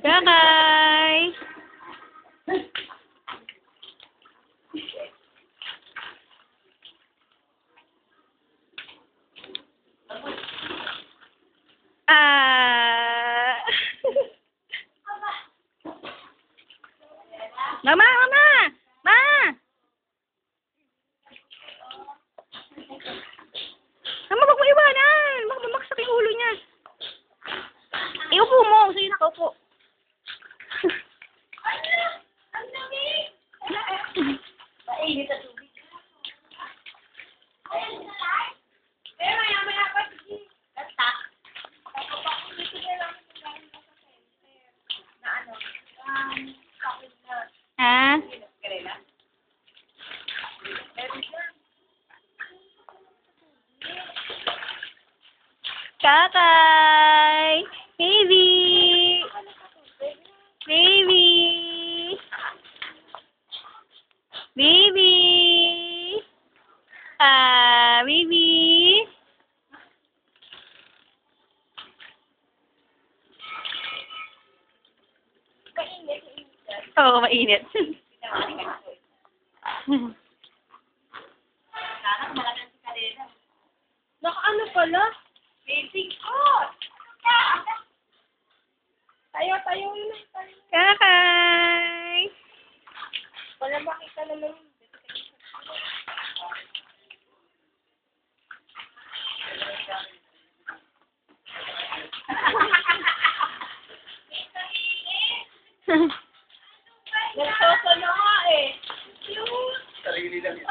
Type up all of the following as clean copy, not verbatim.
Kakay! Ah! Mama! Mama! Ma! Mama, wag mo iwanan! Baka bumaksak yung ulo niya. Iupo mo. Sige, nakaupo. Ang dami! Mainit na tubig. Ayun na lang. Pero maya-maya pa, sige. Basta. Dito na lang yung galing ko sa center. Na ano? Kapit na. Ha? Karela? Meron dyan. Kakay! Baby! Baby! Baby! Baby! Mainit. Oo, mainit. Sana malagang si Karela. Naka-ano pala? Basic coat! Tayo yun. Kakay! Wala makita naman yung nagsosolo nga eh. Cute! Sarili lang yan.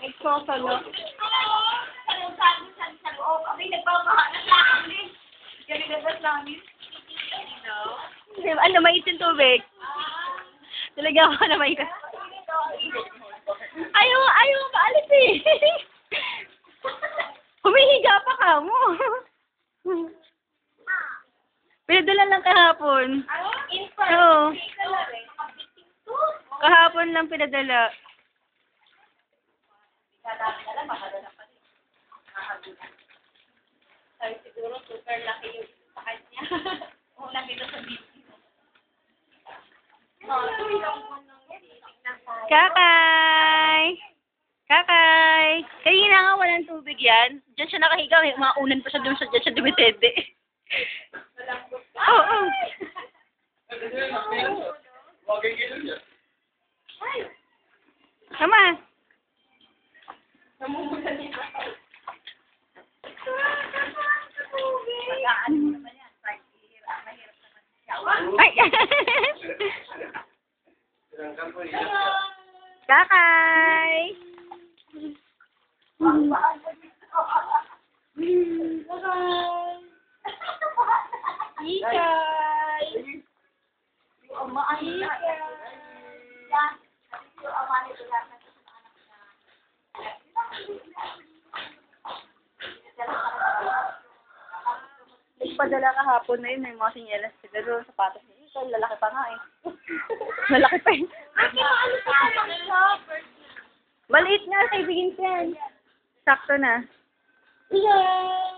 Nagsosolo. Sa loob. Kami nagpamahalan lang kami. Ganigabas namin. Ano, mait yung tubig? Talaga ako na mait. Ayaw mo paalis eh. Humihiga pa ka mo. Pinadala lang kahapon. Oo. Kahapon lang pinadala. Sabi siguro super laki yung sa kanya. Una dito sa video. Kakay! Kakay! Kanina nga walang tubig yan. Diyan siya nakahiga. May mga unan pa siya doon sa dyan siya dumitede. Oo. Huwag kayo gilid yan. Tama. Ay! Tinanggal ko yun. Kakay! Ikay! Yung ama ay ikay! Yan. Yung ama nito lang na sa anak na. Nagpadala kahapon na yun. May mga sinyelas. Pero sapatos niya. Ikaw, lalaki pa nga eh. Malaki pa yun. Ano sa kanila? Maliit nga. Sa ibigin ko yan. Sakto na. Yeah!